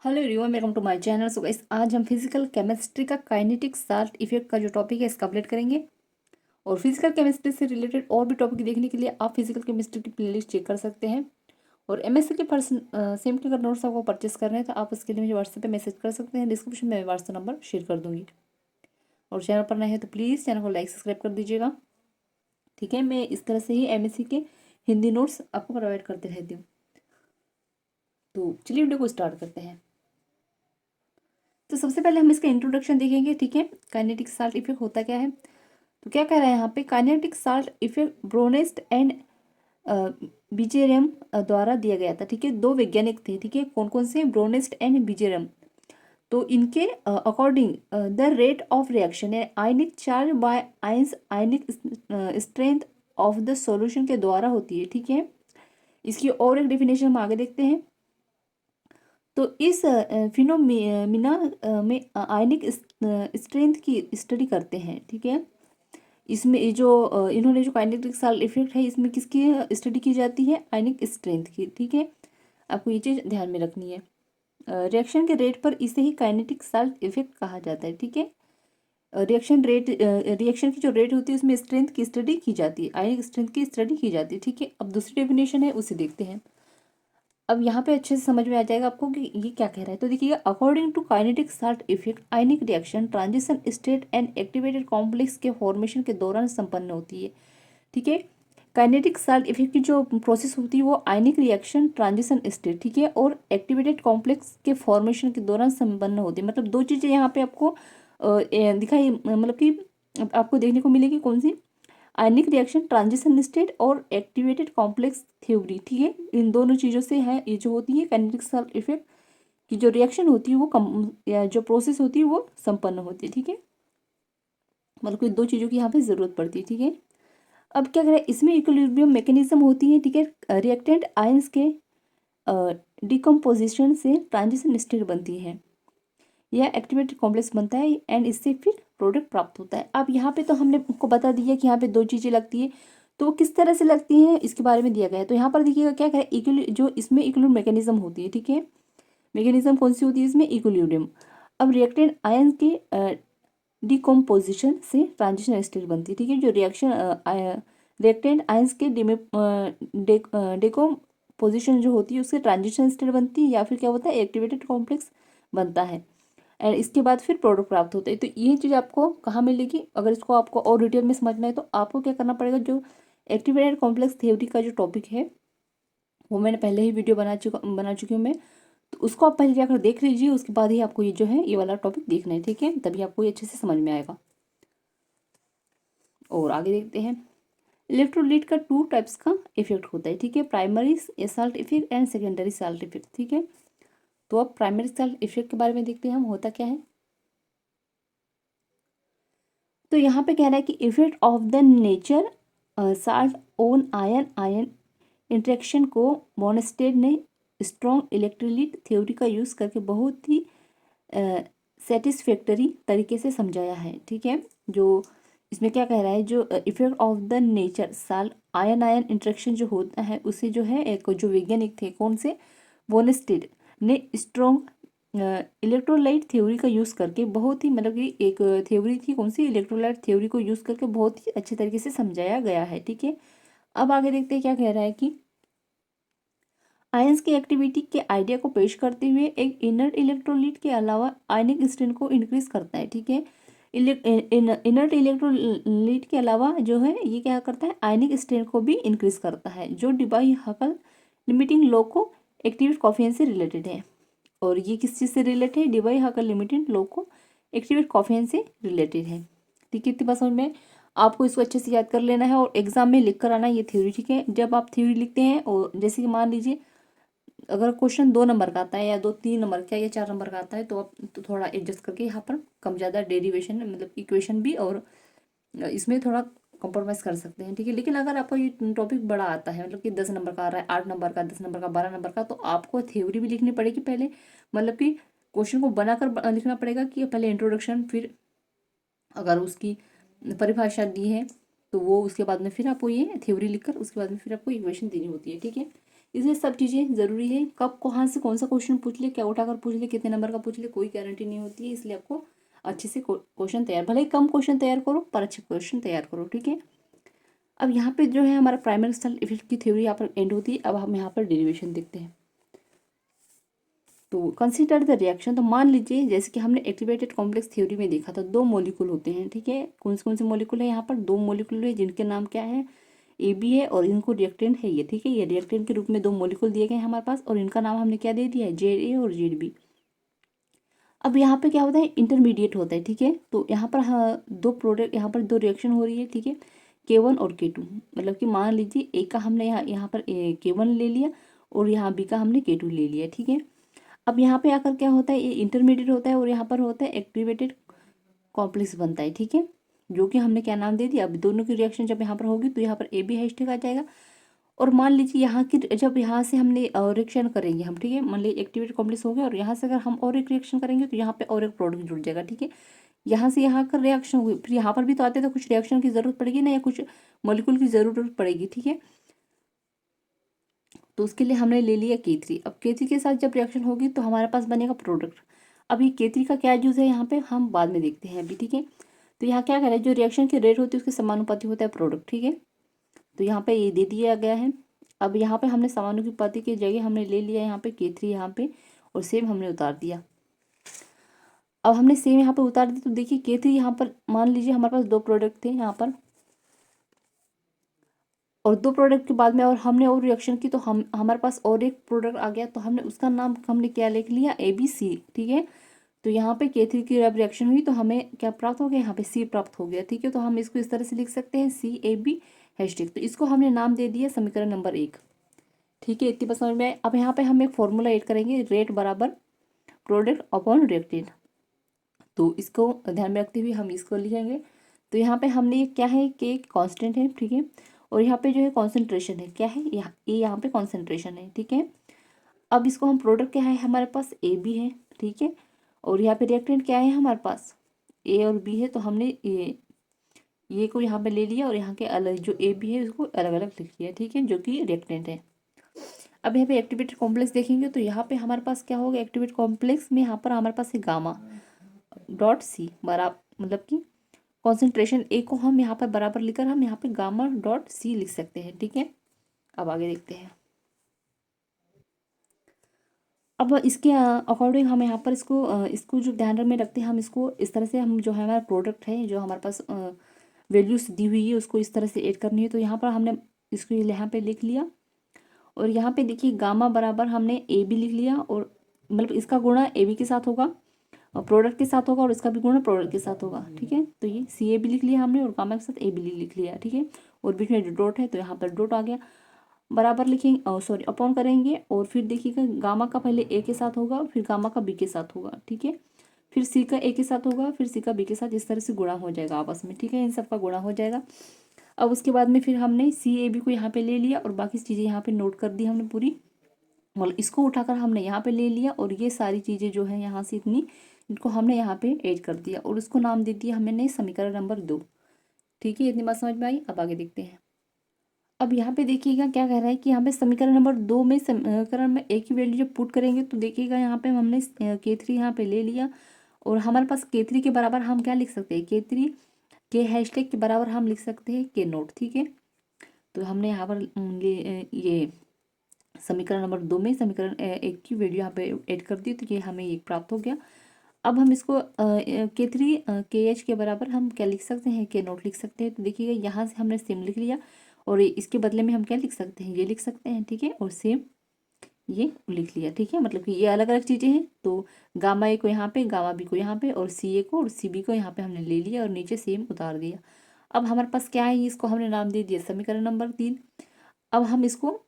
Hello everyone, welcome to my channel. So guys, आज हम physical chemistry का kinetic salt effect का जो टॉपिक है इसका अपडेट करेंगे। और फिजिकल केमिस्ट्री से रिलेटेड और भी टॉपिक देखने के लिए आप फिजिकल केमिस्ट्री की प्लेलिस्ट चेक कर सकते हैं। और एमएससी के पर्सन सेम के अगर नोट्स आपको परचेस करने हैं तो आप उसके लिए मुझे व्हाट्सएप पे मैसेज कर सकते हैं। डिस्क्रिप्शन में व्हाट्सएप नंबर शेयर कर दूंगी। और चैनल पर नए हैं तो प्लीज़ चैनल को लाइक सब्सक्राइब कर दीजिएगा। ठीक है, मैं इस तरह से ही एमएससी के हिंदी नोट्स आपको प्रोवाइड करते रहती हूँ। तो चलिए वीडियो को स्टार्ट करते हैं। तो सबसे पहले हम इसका इंट्रोडक्शन देखेंगे। ठीक है, काइनेटिक साल्ट इफेक्ट होता क्या है। तो क्या कह रहा है यहाँ पे, काइनेटिक साल्ट इफेक्ट ब्रोनेस्ट एंड बिजेरियम द्वारा दिया गया था। ठीक है, दो वैज्ञानिक थे। ठीक है, कौन कौन से, ब्रोनेस्ट एंड बिजेरियम। तो इनके according the rate of reaction है ionic charge by ions ionic strength of the solution के द्वारा होती है। ठीक है, इसकी और एक डेफिनेशन हम आगे देखते हैं। तो इस फिनोमिना में आयनिक स्ट्रेंथ की स्टडी करते हैं। ठीक है, इसमें ये जो इन्होंने जो काइनेटिक साल्ट इफेक्ट है इसमें किसकी स्टडी की जाती है, आयनिक स्ट्रेंथ की। ठीक है, आपको ये चीज़ ध्यान में रखनी है। रिएक्शन के रेट पर इसे ही काइनेटिक साल्ट इफेक्ट कहा जाता है। ठीक है, रिएक्शन की जो रेट होती है उसमें स्ट्रेंथ की स्टडी की जाती है, आयनिक स्ट्रेंथ की स्टडी की जाती है। ठीक है, अब दूसरी डेफिनेशन है उसे देखते हैं। अब यहाँ पे अच्छे से समझ में आ जाएगा आपको कि ये क्या कह रहा है। तो देखिएगा, according to kinetic salt effect ionic reaction transition state and activated complex के फॉर्मेशन के दौरान संपन्न होती है। ठीक है, काइनेटिक साल्ट इफेक्ट की जो प्रोसेस होती है वो आयनिक रिएक्शन ट्रांजिशन स्टेट, ठीक है, और एक्टिवेटेड कॉम्प्लेक्स के फॉर्मेशन के दौरान संपन्न होती है। मतलब दो चीज़ें यहाँ पे आपको दिखाई, मतलब कि आपको देखने को मिलेगी। कौन सी, आयनिक रिएक्शन ट्रांजिशन स्टेट और एक्टिवेटेड कॉम्प्लेक्स थ्योरी। ठीक है, इन दोनों चीज़ों से है ये जो होती है काइनेटिक साल्ट इफेक्ट की जो रिएक्शन होती है वो कम, या जो प्रोसेस होती है वो संपन्न होती है। ठीक है, मतलब कि दो चीज़ों की यहाँ पे ज़रूरत पड़ती है। ठीक है, अब क्या करें, इसमें इक्विलिब्रियम मैकेनिज्म होती है। ठीक है, रिएक्टेंट आयंस के डिकम्पोजिशन से ट्रांजिशन स्टेट बनती है या एक्टिवेटेड कॉम्प्लेक्स बनता है एंड इससे फिर प्रोडक्ट प्राप्त होता है। अब यहाँ पे तो हमने आपको बता दिया कि यहाँ पे दो चीज़ें लगती है, तो वो किस तरह से लगती हैं इसके बारे में दिया गया है। तो यहाँ पर देखिएगा क्या करें, जो इसमें इक्विलिब्रियम मैकेनिज्म होती है। ठीक है, मैकेनिज्म कौन सी होती है इसमें, इक्विलिब्रियम। अब रिएक्टेंट आयन के डिकम्पोजिशन से ट्रांजिशन स्टेट बनती है। ठीक है, जो रिएक्टेंट आयंस के डिकम्पोजिशन जो होती है उससे ट्रांजिशन स्टेट बनती है या फिर क्या होता है, एक्टिवेटेड कॉम्प्लेक्स बनता है एंड इसके बाद फिर प्रोडक्ट प्राप्त होता है। तो ये चीज़ आपको कहाँ मिलेगी, अगर इसको आपको और डिटेल में समझना है तो आपको क्या करना पड़ेगा, जो एक्टिवेटेड कॉम्प्लेक्स थ्योरी का जो टॉपिक है वो मैंने पहले ही वीडियो बना चुकी हूँ मैं। तो उसको आप पहले जाकर देख लीजिए, उसके बाद ही आपको ये जो है ये वाला टॉपिक देखना है। ठीक है, तभी आपको ये अच्छे से समझ में आएगा। और आगे देखते हैं, इलेक्ट्रोलाइट का टू टाइप्स का इफेक्ट होता है। ठीक है, primary salt effect and secondary salt effect. ठीक है, तो अब प्राइमरी साल्ट इफेक्ट के बारे में देखते हैं हम, होता क्या है। तो यहाँ पे कह रहा है कि effect of the nature salt on ion ion interaction को मोनस्टेड ने स्ट्रॉन्ग इलेक्ट्रोलाइट थ्योरी का यूज़ करके बहुत ही सेटिस्फैक्टरी तरीके से समझाया है। ठीक है, जो इसमें क्या कह रहा है, जो effect of the nature salt ion ion interaction जो होता है उसे जो है, एक जो वैज्ञानिक थे कौन से, बोनस्टेड ने स्ट्रॉन्ग इलेक्ट्रोलाइट थ्योरी का यूज़ करके बहुत ही, मतलब कि एक थ्योरी थी कौन सी, इलेक्ट्रोलाइट थ्योरी को यूज़ करके बहुत ही अच्छे तरीके से समझाया गया है। ठीक है, अब आगे देखते हैं क्या कह रहा है कि आयंस की एक्टिविटी के आइडिया को पेश करते हुए एक इनर्ट इलेक्ट्रोलाइट के अलावा आयनिक स्ट्रेंथ को इंक्रीज करता है। ठीक है, इनर्ट इलेक्ट्रोलाइट के अलावा जो है ये क्या करता है, आयनिक स्ट्रेंथ को भी इंक्रीज करता है, जो डिबाई हकल लिमिटिंग लॉ को एक्टिवेट कॉफियन से रिलेटेड है। और ये किस चीज़ से रिलेटेड है, डिबाई हकल लिमिटिंग लॉ को एक्टिवेट कॉफियन से रिलेटेड है। ठीक है, इतनी बात समझ में, आपको इसको अच्छे से याद कर लेना है और एग्जाम में लिख कर आना है ये थ्योरी। ठीक है, जब आप थ्योरी लिखते हैं और जैसे कि मान लीजिए अगर क्वेश्चन 2 नंबर का आता है या 2-3 नंबर का या 4 नंबर का आता है तो आप तो थोड़ा एडजस्ट करके यहाँ पर कम ज़्यादा डेरिवेशन, मतलब इक्वेशन भी, और इसमें थोड़ा कॉम्प्रोमाइज़ कर सकते हैं। ठीक है, लेकिन अगर आपको ये टॉपिक बड़ा आता है, मतलब कि 10 नंबर का आ रहा है, 8 नंबर का, 10 नंबर का, 12 नंबर का, तो आपको थ्योरी भी लिखनी पड़ेगी पहले, मतलब कि क्वेश्चन को बनाकर लिखना पड़ेगा कि पहले इंट्रोडक्शन, फिर अगर उसकी परिभाषा दी है तो वो उसके बाद में फिर आपको ये थ्योरी लिखकर उसके बाद में फिर आपको इक्वेशन देनी होती है। ठीक है, इसलिए सब चीज़ें ज़रूरी है। कब कहाँ से कौन सा क्वेश्चन पूछ ले, क्या उठाकर पूछ ले, कितने नंबर का पूछ ले, कोई गारंटी नहीं होती है। इसलिए आपको अच्छे से क्वेश्चन तैयार, भले ही कम क्वेश्चन तैयार करो पर अच्छे क्वेश्चन तैयार करो, ठीक है। अब यहाँ पे जो है हमारा प्राइमरी क्रिस्टल इफेक्ट की थ्योरी यहाँ पर एंड होती है। अब हम यहाँ पर डेरिवेशन देखते हैं। तो कंसीडर द रिएक्शन, तो मान लीजिए जैसे कि हमने एक्टिवेटेड कॉम्प्लेक्स थ्योरी में देखा था, दो मॉलिक्यूल होते हैं, ठीक है। कौन से मॉलिक्यूल है यहाँ पर, दो मॉलिक्यूल है जिनके नाम क्या है, ए बी है, और इनको रिएक्टेंट है ये, ठीक है। ये रिएक्टेंट के रूप में दो मॉलिक्यूल दिए गए हैं हमारे पास, और इनका नाम हमने क्या दे दिया है, जेड ए और जेड बी। अब यहाँ पे क्या होता है, इंटरमीडिएट होता है, ठीक है। तो यहाँ पर हाँ, दो प्रोडक्ट, यहाँ पर दो रिएक्शन हो रही है, ठीक है, K1 और K2। मतलब कि मान लीजिए ए का हमने यहाँ पर K1 ले लिया और यहाँ बी का हमने K2 ले लिया, ठीक है। अब यहाँ पे आकर क्या होता है, ये इंटरमीडिएट होता है और यहाँ पर होता है एक्टिवेटेड कॉम्प्लेक्स बनता है, ठीक है, जो कि हमने क्या नाम दे दिया। अब दोनों की रिएक्शन जब यहाँ पर होगी तो यहाँ पर ए बी हैशटैग आ जाएगा। और मान लीजिए यहाँ की जब यहाँ से हमने रिएक्शन करेंगे हम, ठीक है, मान लीजिए एक्टिवेटेड कॉम्प्लेक्स हो गया और यहाँ से अगर हम और एक रिएक्शन करेंगे तो यहाँ पे और एक प्रोडक्ट जुड़ जाएगा, ठीक है। यहाँ से यहाँ का रिएक्शन हुई, फिर यहाँ पर भी तो आते तो कुछ रिएक्शन की जरूरत पड़ेगी ना, या कुछ मॉलिक्यूल की जरूरत पड़ेगी, ठीक है। तो उसके लिए हमने ले लिया K3। अब K3 के साथ जब रिएक्शन होगी तो हमारे पास बनेगा प्रोडक्ट। अब ये K3 का क्या यूज़ है यहाँ पे हम बाद में देखते हैं अभी, ठीक है। तो यहाँ क्या करें, जो रिएक्शन की रेट होती है उसके समानुपाती होता है प्रोडक्ट, ठीक है। तो यहाँ पे ये दे दिया गया है। अब यहाँ पे हमने समानुपाती की जगह हमने ले लिया यहाँ पे K3 यहाँ पे, और सेम हमने उतार दिया। अब हमने सेम यहाँ पर उतार दी तो देखिए K3 यहाँ पर मान लीजिए हमारे पास दो प्रोडक्ट थे यहाँ पर, और दो प्रोडक्ट के बाद में और हमने और रिएक्शन की तो हम हमारे पास और एक प्रोडक्ट आ गया, तो हमने उसका नाम हमने क्या लिख लिया, ABC, ठीक है। तो यहाँ पे K3 की जब रिएक्शन हुई तो हमें क्या प्राप्त हो गया, यहाँ पे C प्राप्त हो गया, ठीक है। तो हम इसको इस तरह से लिख सकते हैं CAB हैशटैग। तो इसको हमने नाम दे दिया समीकरण नंबर 1, ठीक है। इतनी बात समझ में आए। अब यहाँ पे हम एक फॉर्मूला ऐड करेंगे, रेट बराबर प्रोडक्ट अपॉन रिएक्टेड। तो इसको ध्यान में रखते हुए हम इसको लिखेंगे। तो यहाँ पे हमने ये क्या है कि कांस्टेंट है, ठीक है, और यहाँ पे जो है कॉन्सेंट्रेशन है, क्या है यहाँ, ये यहाँ पे कॉन्सेंट्रेशन है, ठीक है। अब इसको हम प्रोडक्ट क्या है हमारे पास ए बी है, ठीक है, और यहाँ पे रिएक्टेंट क्या है हमारे पास ए और बी है। तो हमने ये को यहाँ पे ले लिया और यहाँ के अलग जो ए बी है उसको अलग अलग लिख लिया, ठीक है, जो कि रिएक्टेंट है। अब यहाँ पे एक्टिवेटेड कॉम्प्लेक्स देखेंगे तो यहाँ पे हमारे पास क्या होगा, एक्टिवेटेड कॉम्प्लेक्स में यहाँ पर हमारे पास है गामा डॉट सी बराबर, मतलब कि कॉन्सेंट्रेशन ए को हम यहाँ पर बराबर लिखकर हम यहाँ पे गामा डॉट सी लिख सकते हैं, ठीक है। अब आगे देखते हैं। अब इसके अकॉर्डिंग हम यहाँ पर इसको जो ध्यान में रखते हैं, हम इसको इस तरह से हम जो है हमारा प्रोडक्ट है जो हमारे पास वैल्यूज दी हुई है उसको इस तरह से ऐड करनी है। तो यहाँ पर हमने इसको यहाँ पे लिख लिया, और यहाँ पे देखिए गामा बराबर हमने ए बी लिख लिया, और मतलब इसका गुणा ए बी के साथ होगा और प्रोडक्ट के साथ होगा, और इसका भी गुणा प्रोडक्ट के साथ होगा, ठीक है। तो ये सी ए बी लिख लिया हमने और गामा के साथ ए बी लिख लिया, ठीक है। और बीच में जो डॉट है तो यहाँ पर डॉट आ गया, बराबर लिखेंगे, सॉरी अपॉन करेंगे, और फिर देखिएगा गामा का पहले ए के साथ होगा फिर गामा का बी के साथ होगा, ठीक है। फिर सी का ए के साथ होगा फिर सी का बी के साथ, इस तरह से गुणा हो जाएगा आपस में, ठीक है, इन सब का गुणा हो जाएगा। अब उसके बाद में फिर हमने सी ए बी को यहाँ पे ले लिया और बाकी चीज़ें यहाँ पे नोट कर दी हमने पूरी, मतलब इसको उठाकर हमने यहाँ पे ले लिया, और ये सारी चीज़ें जो है यहाँ से इतनी इनको हमने यहाँ पे ऐड कर दिया और उसको नाम दे दिया हमने समीकरण नंबर 2, ठीक है। इतनी बात समझ में आई। अब आगे देखते हैं। अब यहाँ पे देखिएगा क्या कह रहा है कि यहाँ पे समीकरण नंबर 2 में समीकरण में एक ही वैल्यू जब पुट करेंगे तो देखिएगा यहाँ पे हमने K3 यहाँ पे ले लिया, और हमारे पास K3 के बराबर हम क्या लिख सकते हैं, K3 के हैशटैग के बराबर हम लिख सकते हैं K नोट, ठीक है। तो हमने यहाँ पर ये समीकरण नंबर 2 में समीकरण 1 की वैल्यू यहाँ पे ऐड कर दी, तो ये हमें एक प्राप्त हो गया। अब हम इसको K3 KH के बराबर हम क्या लिख सकते हैं, K नोट लिख सकते हैं। तो देखिएगा यहाँ से हमने सेम लिख लिया, और इसके बदले में हम क्या लिख सकते हैं, ये लिख सकते हैं, ठीक है, और सेम ये लिख लिया, ठीक है। मतलब कि ये अलग अलग चीज़ें हैं। तो गामा ए को यहाँ पे, गामा बी को यहाँ पे, और सी ए को और सी बी को यहाँ पे हमने ले लिया और नीचे सेम उतार दिया। अब हमारे पास क्या है, इसको हमने नाम दे दिया समीकरण नंबर 3। अब हम इसको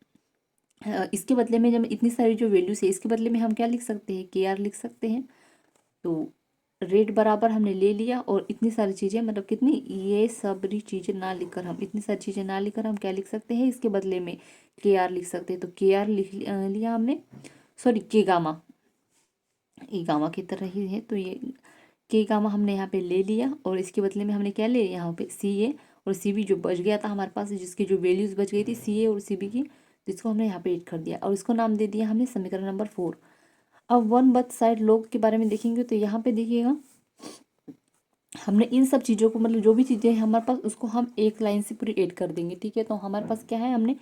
इसके बदले में जब इतनी सारी जो वैल्यूज है इसके बदले में हम क्या लिख सकते हैं, के आर लिख सकते हैं। तो रेट बराबर हमने ले लिया, और इतनी सारी चीज़ें मतलब कितनी, ये सारी चीज़ें ना लिखकर हम इतनी सारी चीज़ें ना लिखकर हम क्या लिख सकते हैं, इसके बदले में के आर लिख सकते हैं। तो के आर लिख लिया हमने, सॉरी के गामा, ये गामा की तरह ही है, तो ये के गामा हमने यहाँ पे ले लिया, और इसके बदले में हमने क्या ले लिया यहाँ पे सी ए और सी बी जो बच गया था हमारे पास, जिसकी जो वैल्यूज़ बच गई थी सी ए और सी बी की, तो तो इसको हमने यहाँ पे ऐड कर दिया और इसको नाम दे दिया हमने समीकरण नंबर 4। अब वन बर्थ साइड लॉग के बारे में देखेंगे तो यहाँ पे देखिएगा हमने इन सब चीज़ों को मतलब जो भी चीज़ें हैं हमारे पास उसको हम एक लाइन से पूरी ऐड कर देंगे। ठीक है, तो हमारे पास क्या है, हमने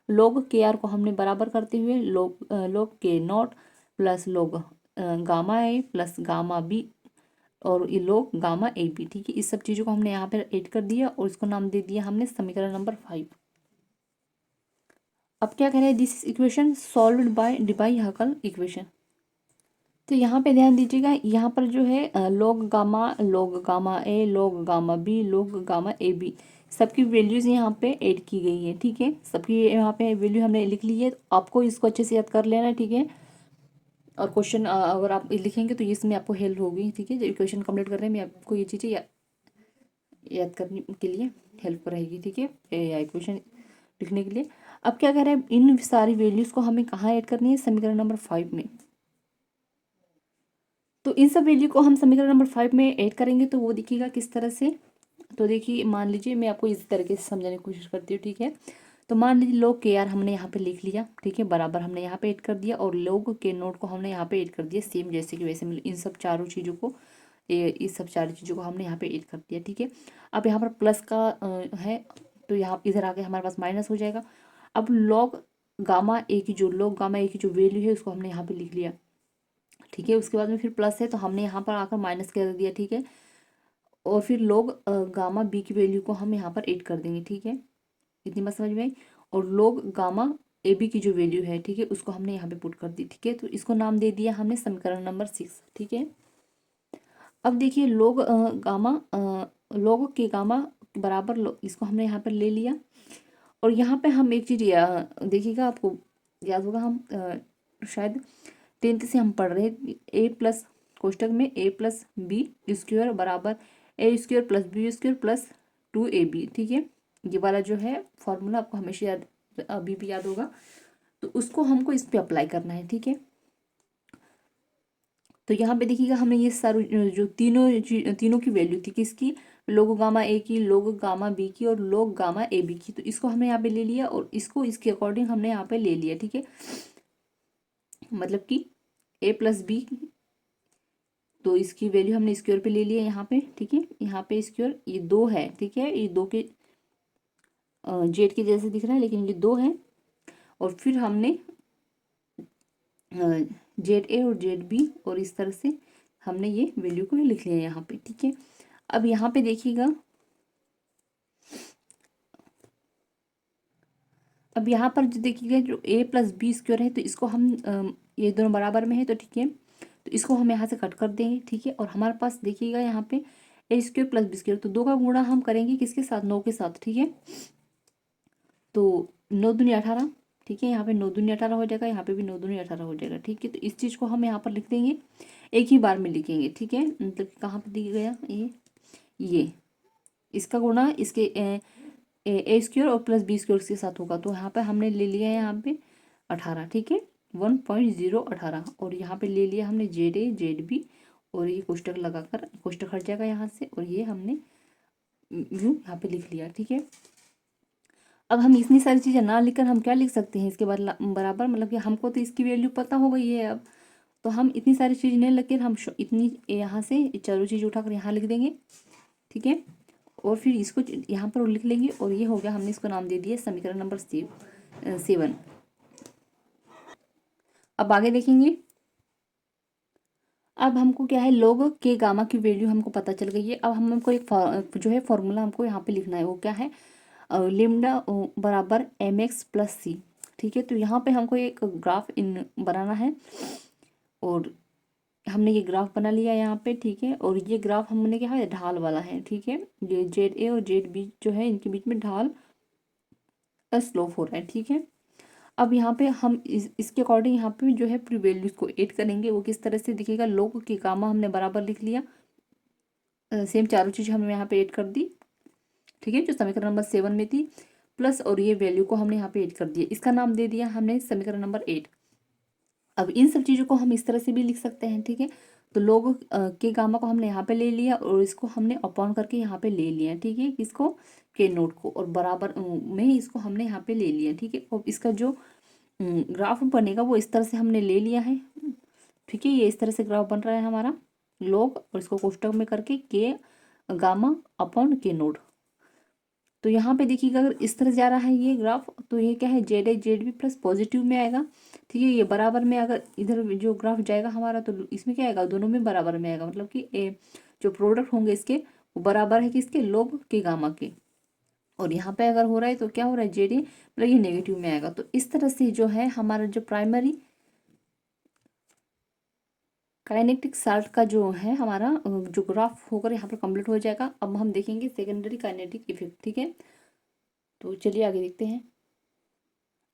log के आर को हमने बराबर करते हुए log के naught plus log gamma A plus gamma B और ये log गामा ए बी। ठीक है, इस सब चीज़ों को हमने यहाँ पर ऐड कर दिया और इसको नाम दे दिया हमने समीकरण नंबर 5। अब क्या कह रहे हैं, this equation solved by Debye Huckel equation. तो यहाँ पे ध्यान दीजिएगा, यहाँ पर जो है log gamma A log gamma B log gamma A B सबकी वैल्यूज यहाँ पे ऐड की गई है। ठीक है, सबकी यहाँ पे वैल्यू हमने लिख ली है, तो आपको इसको अच्छे से याद कर लेना है। ठीक है, और क्वेश्चन अगर आप लिखेंगे तो इसमें आपको हेल्प होगी। ठीक है, जब इक्वेशन कंप्लीट कर रहे हैं मैं आपको ये चीज़ें याद करने के लिए हेल्प रहेगी। ठीक है, या इक्वेशन लिखने के लिए। अब क्या कह रहे हैं, इन सारी वैल्यूज़ को हमें कहाँ ऐड करनी है, समीकरण नंबर 5 में। तो इन सब वैल्यू को हम समीकरण नंबर 5 में ऐड करेंगे तो वो देखिएगा किस तरह से। तो देखिए, मान लीजिए मैं आपको इस तरीके से समझाने की कोशिश करती हूँ। ठीक है, तो मान लीजिए log के आर हमने यहाँ पे लिख लिया। ठीक है, बराबर हमने यहाँ पे ऐड कर दिया और log के नोट को हमने यहाँ पे ऐड कर दिया सेम जैसे कि वैसे, मतलब इन सब चारों चीज़ों को इस सब चारों चीज़ों को हमने यहाँ पे ऐड कर दिया। ठीक है, अब यहाँ पर प्लस का है तो यहाँ इधर आके हमारे पास माइनस हो जाएगा। अब log गामा ए की जो वैल्यू है उसको हमने यहाँ पे लिख लिया। ठीक है, उसके बाद में फिर प्लस है तो हमने यहाँ पर आकर माइनस कर दिया। ठीक है, और फिर log गामा बी की वैल्यू को हम यहाँ पर ऐड कर देंगे। ठीक है, इतनी बात समझ में आई। और log गामा ए बी की जो वैल्यू है, ठीक है, उसको हमने यहाँ पे पुट कर दी। ठीक है, तो इसको नाम दे दिया हमने समीकरण नंबर 6। ठीक है, अब देखिए log के गामा बराबर इसको हमने यहाँ पर ले लिया और यहाँ पे हम एक चीज़ देखिएगा, आपको याद होगा, हम शायद 10th से हम पढ़ रहे हैं ए प्लस कोष्टक में ए प्लस बी स्क्वायर बराबर A square plus B square plus 2ab। ठीक है, ये वाला जो है फॉर्मूला आपको हमेशा याद, अभी भी याद होगा, तो उसको हमको इस पे अप्लाई करना है। ठीक है, तो यहाँ पे देखिएगा हमने ये सारे जो तीनों की वैल्यू थी किसकी, log गामा ए की, log गामा बी की और log गामा ए बी की, तो इसको हमने यहाँ पे ले लिया और इसको इसके अकॉर्डिंग हमने यहाँ पे ले लिया। ठीक है, मतलब कि ए प्लस बी, तो इसकी वैल्यू हमने स्क्वायर पे ले लिया यहाँ पे। ठीक है, यहाँ पे स्क्वायर ये 2 है। ठीक है, ये 2 के जेड के जैसे दिख रहा है लेकिन ये 2 है और फिर हमने जेड ए और जेड बी और इस तरह से हमने ये वैल्यू को लिख लिया यहाँ पे। ठीक है, अब यहाँ पे देखिएगा, अब यहाँ पर जो देखिएगा जो ए प्लस बी स्क्वायर है तो इसको हम ये दोनों बराबर में है तो ठीक है, तो इसको हम यहाँ से कट कर देंगे। ठीक है, और हमारे पास देखिएगा यहाँ पे ए स्क्वायर प्लस बी स्क्वायर, तो 2 का गुणा हम करेंगे किसके साथ, 9 के साथ। ठीक है, तो 9 दूनी 18। ठीक है, यहाँ पे 9 दूनी 18 हो जाएगा, यहाँ पे भी 9 दूनी 18 हो जाएगा। ठीक है, तो इस चीज़ को हम यहाँ पर लिख देंगे, एक ही बार में लिखेंगे। ठीक है, मतलब कहाँ पे दिया गया ये इसका गुणा इसके ए स्क्वायर और प्लस बी स्क्वायर के साथ होगा, तो यहाँ पे हमने ले लिया है यहाँ पे 18। ठीक है, 1.018 और यहाँ पे ले लिया हमने जेड ए जेड बी और ये कोष्टक लगाकर कोष्टक हट जाएगा यहाँ से और ये हमने यहाँ पे लिख लिया। ठीक है, अब हम इतनी सारी चीज़ें ना लिखकर हम क्या लिख सकते हैं इसके बाद बराबर, मतलब कि हमको तो इसकी वैल्यू पता हो गई है अब, तो हम इतनी सारी चीज़ नहीं लिख कर हम इतनी यहाँ से चारों चीज़ उठाकर यहाँ लिख देंगे। ठीक है, और फिर इसको यहाँ पर लिख लेंगे और ये हो गया, हमने इसको नाम दे दिया समीकरण नंबर 7। अब आगे देखेंगे, अब हमको क्या है, log के गामा की वैल्यू हमको पता चल गई है। अब हमको एक जो है फॉर्मूला हमको यहाँ पे लिखना है, वो क्या है, लेमडा बराबर mx प्लस सी। ठीक है, तो यहाँ पे हमको एक ग्राफ बनाना है और हमने ये ग्राफ बना लिया यहाँ पे। ठीक है, और ये ग्राफ हमने क्या है, ढाल वाला है। ठीक है, ये जेड ए और जेड बी जो है इनके बीच में ढाल स्लोप हो रहा है। ठीक है, अब यहाँ पे हम इसके अकॉर्डिंग यहाँ पे जो है पूरी वैल्यूज को ऐड करेंगे। वो किस तरह से दिखेगा, log के गामा हमने बराबर लिख लिया, सेम चारों चीज़ हमने यहाँ पे ऐड कर दी। ठीक है, जो समीकरण नंबर 7 में थी, प्लस और ये वैल्यू को हमने यहाँ पे ऐड कर दिया, इसका नाम दे दिया हमने समीकरण नंबर 8। अब इन सब चीज़ों को हम इस तरह से भी लिख सकते हैं। ठीक है, तो log के गामा को हमने यहाँ पे ले लिया और इसको हमने अपॉन करके यहाँ पे ले लिया। ठीक है, किसको, के नोट को, और बराबर में इसको हमने यहाँ पे ले लिया। ठीक है, और इसका जो ग्राफ बनेगा वो इस तरह से हमने ले लिया है। ठीक है, ये इस तरह से ग्राफ बन रहा है हमारा लॉग, और इसको कोष्टक में करके के गामा अपॉन के नोड। तो यहाँ पे देखिएगा अगर इस तरह जा रहा है ये ग्राफ, तो ये क्या है, Z A Z B plus positive में आएगा। ठीक है, ये बराबर में अगर इधर जो ग्राफ जाएगा हमारा, तो इसमें क्या आएगा, दोनों में बराबर में आएगा, मतलब कि जो प्रोडक्ट होंगे इसके वो बराबर है कि इसके लोग के गामा के। और यहाँ पे अगर हो रहा है तो क्या हो रहा है, जेड ए मतलब ये नेगेटिव में आएगा। तो इस तरह से जो है हमारा जो प्राइमरी काइनेटिक साल्ट का जो है हमारा जो ग्राफ होकर यहाँ पर कंप्लीट हो जाएगा। अब हम देखेंगे सेकेंडरी काइनेटिक इफेक्ट। ठीक है, तो चलिए आगे देखते हैं।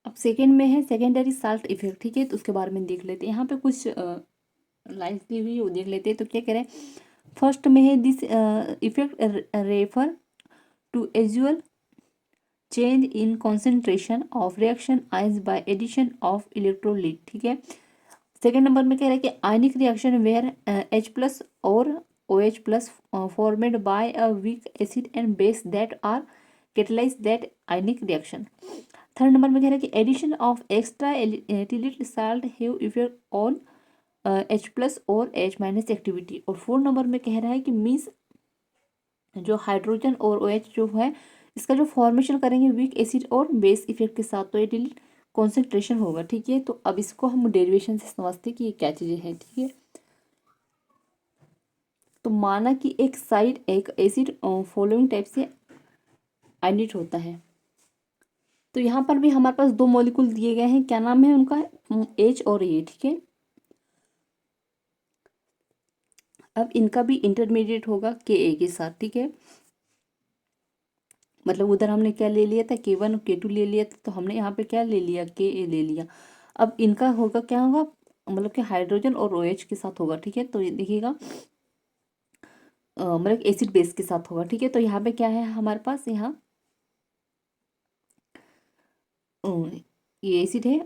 अब सेकेंड में है सेकेंडरी साल्ट इफेक्ट। ठीक है, तो उसके बारे में देख लेते हैं। यहाँ पे कुछ लाइन्स दी हुई वो देख लेते हैं। तो क्या कह रहे हैं, फर्स्ट में है this effect refer to usual change in concentration of reaction ions by addition of electrolyte. ठीक है, सेकेंड नंबर में कह रहा है कि ionic reaction where H plus और OH plus formed by a weak acid and base that are catalyse that ionic reaction. Third number में कह रहा है कि एडिशन ऑफ एक्स्ट्रा एटिलेट salt have effect on H plus और H minus activity. और fourth number में कह रहा है कि मीन्स जो हाइड्रोजन और OH जो है इसका जो फॉर्मेशन करेंगे वीक एसिड और बेस इफेक्ट के साथ, तो एटिलेट कॉन्सेंट्रेशन होगा। ठीक है, तो अब इसको हम डेरिवेशन से समझते हैं कि ये क्या चीज़ें हैं। ठीक है, तो माना कि एक साइड एक एसिड फॉलोइंग टाइप से आयनिट होता है। तो यहाँ पर भी हमारे पास दो मॉलिक्यूल दिए गए हैं, क्या नाम है उनका, H और A। ठीक है, अब इनका भी इंटरमीडिएट होगा Ka के साथ। ठीक है, मतलब उधर हमने क्या ले लिया था, K1 और K2 ले लिया था, तो हमने यहाँ पे क्या ले लिया, Ka ले लिया। अब इनका होगा क्या होगा, मतलब कि हाइड्रोजन और OH के साथ होगा। ठीक है, तो ये देखिएगा मतलब एसिड बेस के साथ होगा। ठीक है, तो यहाँ पे क्या है हमारे पास, यहाँ ये एसिड है,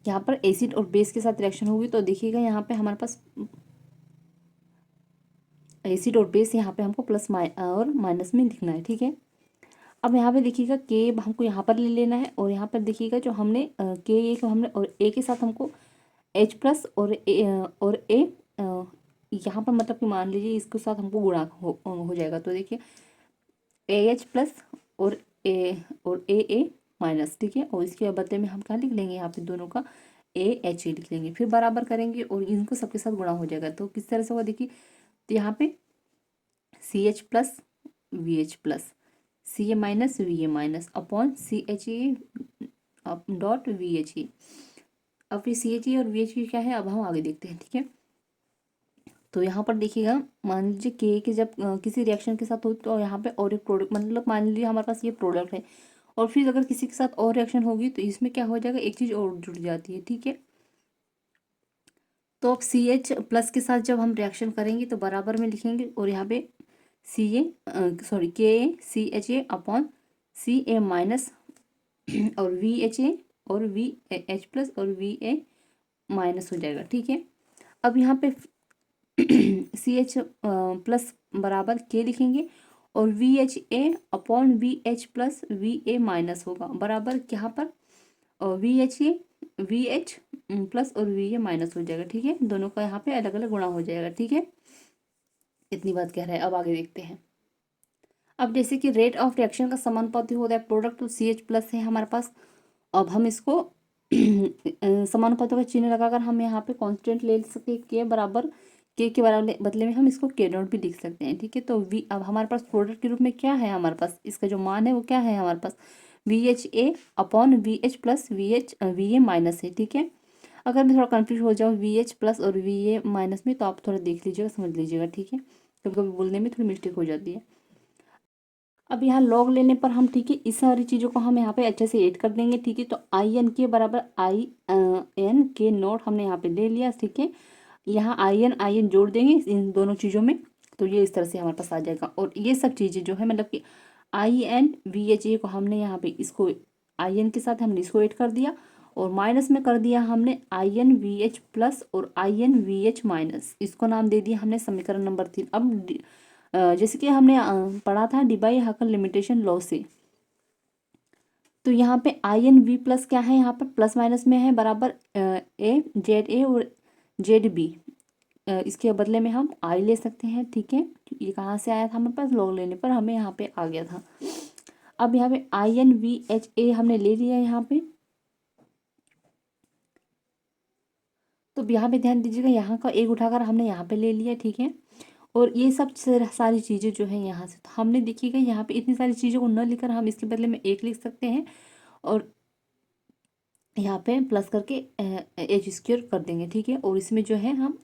यहाँ पर एसिड और बेस के साथ रिएक्शन होगी। तो देखिएगा यहाँ पे हमारे पास एसिड और बेस यहाँ पे हमको प्लस और माइनस में दिखना है। ठीक है, अब यहाँ पे देखिएगा के हमको यहाँ पर ले लेना है, और यहाँ पर देखिएगा जो हमने के ए को हमने और ए के साथ हमको H प्लस और ए यहाँ पर मतलब कि मान लीजिए इसके साथ हमको गुणा हो जाएगा। तो देखिए AH प्लस और ए माइनस। ठीक है, और इसके बदले में हम क्या लिख लेंगे, यहाँ पे दोनों का AH लिख लेंगे, फिर बराबर करेंगे और इनको सबके साथ गुणा हो जाएगा। तो किस तरह से होगा देखिए, तो यहाँ पे CH plus VH plus Ca minus Va minus upon CHA dot VHA। अब ये CHA और VHA क्या है, अब हम आगे देखते हैं। ठीक है, तो यहाँ पर देखिएगा मान लीजिए के जब किसी रिएक्शन के साथ हो, तो यहाँ पे और एक प्रोडक्ट, मतलब मान लीजिए हमारे पास ये प्रोडक्ट है, और फिर अगर किसी के साथ और रिएक्शन होगी तो इसमें क्या हो जाएगा, एक चीज़ और जुड़ जाती है। ठीक है, तो अब CH प्लस के साथ जब हम रिएक्शन करेंगे तो बराबर में लिखेंगे, और यहाँ पे KCHA अपॉन Ca माइनस और VHA और VH प्लस और VA माइनस हो जाएगा। ठीक है, अब यहाँ पे CH प्लस बराबर के लिखेंगे, और VHA upon VH plus VA minus होगा बराबर यहाँ पर VHA VH प्लस और VA माइनस हो जाएगा। ठीक है, दोनों का यहाँ पे अलग अलग गुणा हो जाएगा। ठीक है, इतनी बात कह रहा है। अब आगे देखते हैं। अब जैसे कि रेट ऑफ रिएक्शन का समानुपाती होता है प्रोडक्ट, तो CH प्लस है हमारे पास। अब हम इसको समानुपाती का चिन्ह लगाकर हम यहाँ पे कांस्टेंट ले सकते हैं, के बराबर के बराबर बदले में हम इसको के नॉट भी लिख सकते हैं। ठीक है, तो वी अब हमारे पास प्रोडक्ट के रूप में क्या है, हमारे पास इसका जो मान है वो क्या है, हमारे पास VHA upon VH plus VA minus है। ठीक है, अगर मैं थोड़ा कंफ्यूज हो जाऊँ VH प्लस और VA माइनस में, तो आप थोड़ा देख लीजिएगा, समझ लीजिएगा। ठीक है, कभी कभी बोलने में थोड़ी मिस्टेक हो जाती है। अब यहाँ लॉग लेने पर हम, ठीक है, इस सारी चीज़ों को हम यहाँ पे अच्छे से ऐड कर देंगे। ठीक है, तो IN के बराबर IN के नोट हमने यहाँ पे ले लिया। ठीक है, यहाँ IN जोड़ देंगे इन दोनों चीज़ों में, तो ये इस तरह से हमारे पास आ जाएगा। और ये सब चीज़ें जो है मतलब कि IN VHA को हमने यहाँ पे इसको IN के साथ हमने इसको ऐड कर दिया, और माइनस में कर दिया हमने IN VH प्लस और IN VH माइनस, इसको नाम दे दिया हमने समीकरण नंबर 3। अब जैसे कि हमने पढ़ा था डिबाई हाकल लिमिटेशन लॉ से, तो यहाँ पे आई एन वी प्लस क्या है, यहाँ पर प्लस माइनस में है बराबर ए जेड ए और जेड बी। इसके बदले में हम आई ले सकते हैं, ठीक है। ये कहाँ से आया था हमारे पास, लॉग लेने पर हमें यहाँ पे आ गया था। अब यहाँ पे I N V H A हमने ले लिया यहाँ पे। तो यहाँ पे ध्यान दीजिएगा, यहाँ का एक उठाकर हमने यहाँ पे ले लिया, ठीक है। और ये सब सारी चीज़ें जो है यहाँ से, तो हमने देखिएगा यहाँ पे इतनी सारी चीज़ों को न लिखकर हम इसके बदले में एक लिख सकते हैं और यहाँ पे प्लस करके एच स्क्वायर कर देंगे, ठीक है। और इसमें जो है हम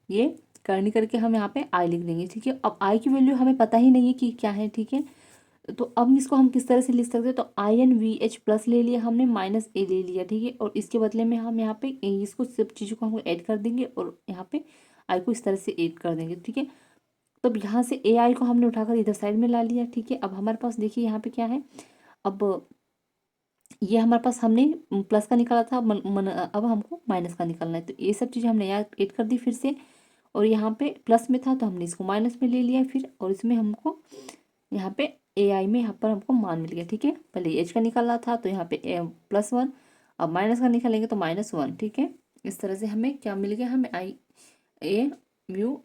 ये करनी करके हम यहाँ पे आई लिख देंगे, ठीक है। अब आई की वैल्यू हमें पता ही नहीं है कि क्या है, ठीक है। तो अब इसको हम किस तरह से लिख सकते हैं, तो I N V H plus ले लिया हमने, माइनस ए ले लिया, ठीक है। और इसके बदले में हम यहाँ पे इसको सब चीज़ों को हम ऐड कर देंगे और यहाँ पे आई को इस तरह से ऐड कर देंगे, ठीक है। तो अब यहाँ से ए आई को हमने उठाकर इधर साइड में ला लिया, ठीक है। अब हमारे पास देखिए यहाँ पे क्या है, अब ये हमारे पास हमने प्लस का निकाला था, अब हमको माइनस का निकालना है। तो ये सब चीज़ें हमने यहाँ ऐड कर दी फिर से, और यहाँ पे प्लस में था तो हमने इसको माइनस में ले लिया फिर, और इसमें हमको यहाँ पे ए आई में यहाँ पर हमको मान मिल गया, ठीक है। पहले एच का निकालना था तो यहाँ पे +1, अब माइनस का निकालेंगे तो -1, ठीक है। इस तरह से हमें क्या मिल गया, हमें आई ए म्यू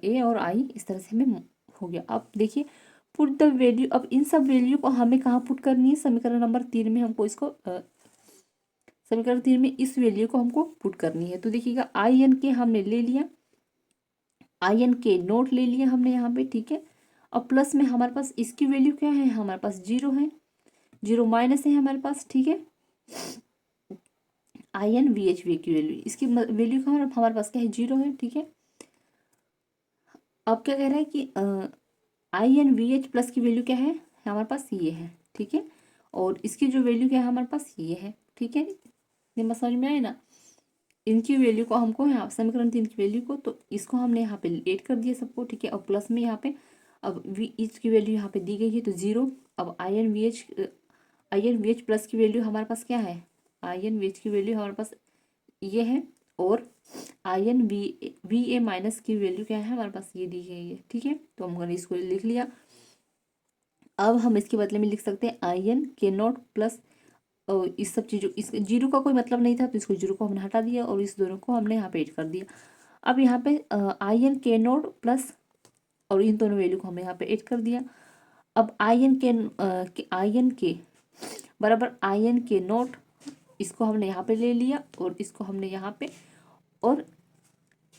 ए और आई इस तरह से हमें हो गया। अब देखिए पुट द वैल्यू, अब इन सब वैल्यू को हमें कहाँ पुट करनी है, समीकरण नंबर 3 में हमको इसको समीकरण 3 में इस वैल्यू को हमको पुट करनी है। तो देखिएगा आई एन के हमने ले लिया, आई एन के नोट ले लिया हमने यहाँ पे, ठीक है। और प्लस में हमारे पास इसकी वैल्यू क्या है, हमारे पास 0 है, 0 माइनस है हमारे पास, ठीक है। I N V H V की वैल्यू, इसकी वैल्यू का हमारे पास क्या है, 0 है, ठीक है। अब क्या कह रहा है कि I N V H plus की वैल्यू क्या है, हमारे पास ये है, ठीक है। और इसकी जो वैल्यू क्या है हमारे पास ये है, ठीक है। ये बात समझ में आए ना, इनकी वैल्यू को हमको यहाँ समीकरण 3 की वैल्यू को, तो इसको हमने यहाँ पे ऐड कर दिया सबको, ठीक है। और प्लस में यहाँ पे अब वी एच की वैल्यू यहाँ पे दी गई है तो 0। अब I N V H plus की वैल्यू हमारे पास क्या है, आई एन वी एच की वैल्यू हमारे पास ये है, और I N V A minus की वैल्यू क्या है हमारे पास, ये दी गई है, ठीक है। तो हमने इसको लिख लिया। अब हम इसके बदले में लिख सकते हैं आई एन के नॉट प्लस, और इस सब चीज़ों, इस 0 का कोई मतलब नहीं था तो इसको 0 को हमने हटा दिया और इस दोनों को हमने यहाँ पे ऐड कर दिया। अब यहाँ पे आई एन के नॉट प्लस, और इन दोनों वैल्यू को हमने यहाँ पे ऐड कर दिया। अब आई एन के बराबर आई एन के नॉट, इसको हमने यहाँ पे ले लिया और इसको हमने यहाँ पे, और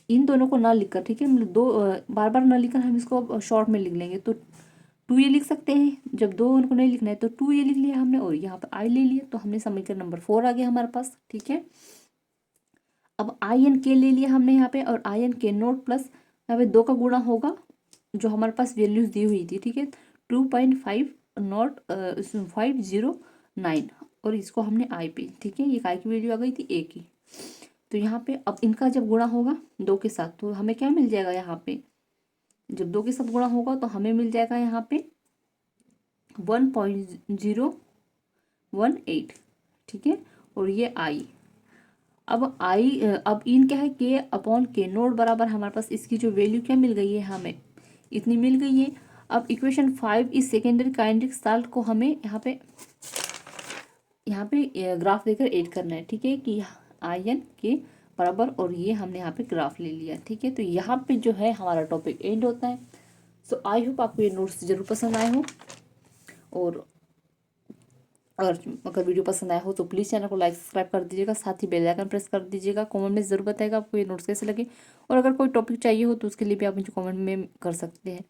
इन दोनों को ना लिखकर, ठीक है, मतलब दो बार बार ना लिखकर हम इसको शॉर्ट में लिख लेंगे। तो 2 ये लिख सकते हैं, जब दो उनको नहीं लिखना है तो 2 ये लिख लिया हमने, और यहाँ पे आई ले लिया, तो हमने समीकरण नंबर 4 आ गया हमारे पास, ठीक है। अब आई एन के ले लिया हमने यहाँ पे, और आई एन के नोट प्लस यहाँ पे 2 का गुणा होगा जो हमारे पास वैल्यूज दी हुई थी, ठीक है, 2.5 नॉट 509, और इसको हमने आई पे, ठीक है, ये आई की वैल्यू आ गई थी ए की। तो यहाँ पे अब इनका जब गुणा होगा 2 के साथ तो हमें क्या मिल जाएगा, यहाँ पे जब 2 के साथ गुणा होगा तो हमें मिल जाएगा यहाँ पे 1.018, ठीक है। और ये आई, अब इन क्या है, के अपॉन के नोट बराबर हमारे पास इसकी जो वैल्यू क्या मिल गई है, हमें इतनी मिल गई है। अब इक्वेशन 5 इस सेकेंडरी काइनेटिक साल्ट को हमें यहाँ पे ग्राफ देकर ऐड करना है, ठीक है, कि आई एन के बराबर, और ये हमने यहाँ पे ग्राफ ले लिया, ठीक है। तो यहाँ पे जो है हमारा टॉपिक एंड होता है। सो आई होप आपको ये नोट्स जरूर पसंद आए हो, और अगर वीडियो पसंद आया हो तो प्लीज़ चैनल को लाइक सब्सक्राइब कर दीजिएगा, साथ ही बेल आइकन प्रेस कर दीजिएगा। कमेंट में ज़रूर बताइएगा आपको ये नोट्स कैसे लगे, और अगर कोई टॉपिक चाहिए हो तो उसके लिए भी आप मुझे कमेंट में कर सकते हैं।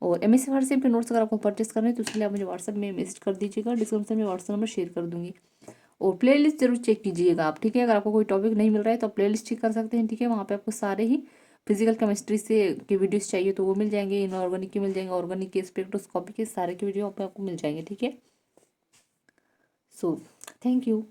और एमएससी वर्ड से अपने नोट्स अगर आपको परचेस करने हैं तो उसके लिए आप मुझे व्हाट्सएप में मैसेज कर दीजिएगा, डिस्क्रिप्शन में व्हाट्सएप नंबर शेयर कर दूँगी। और प्लेलिस्ट जरूर चेक कीजिएगा आप, ठीक है। अगर आपको कोई टॉपिक नहीं मिल रहा है तो आप प्लेलिस्ट चेक कर सकते हैं, ठीक है। वहाँ पे आपको सारे ही फिजिकल केमिस्ट्री से के वीडियोस चाहिए तो वो मिल जाएंगे, इनऑर्गेनिक के मिल जाएंगे, ऑर्गेनिक के, स्पेक्ट्रोस्कोपी के, सारे के वीडियो आप मिल जाएंगे, ठीक है। So thank you.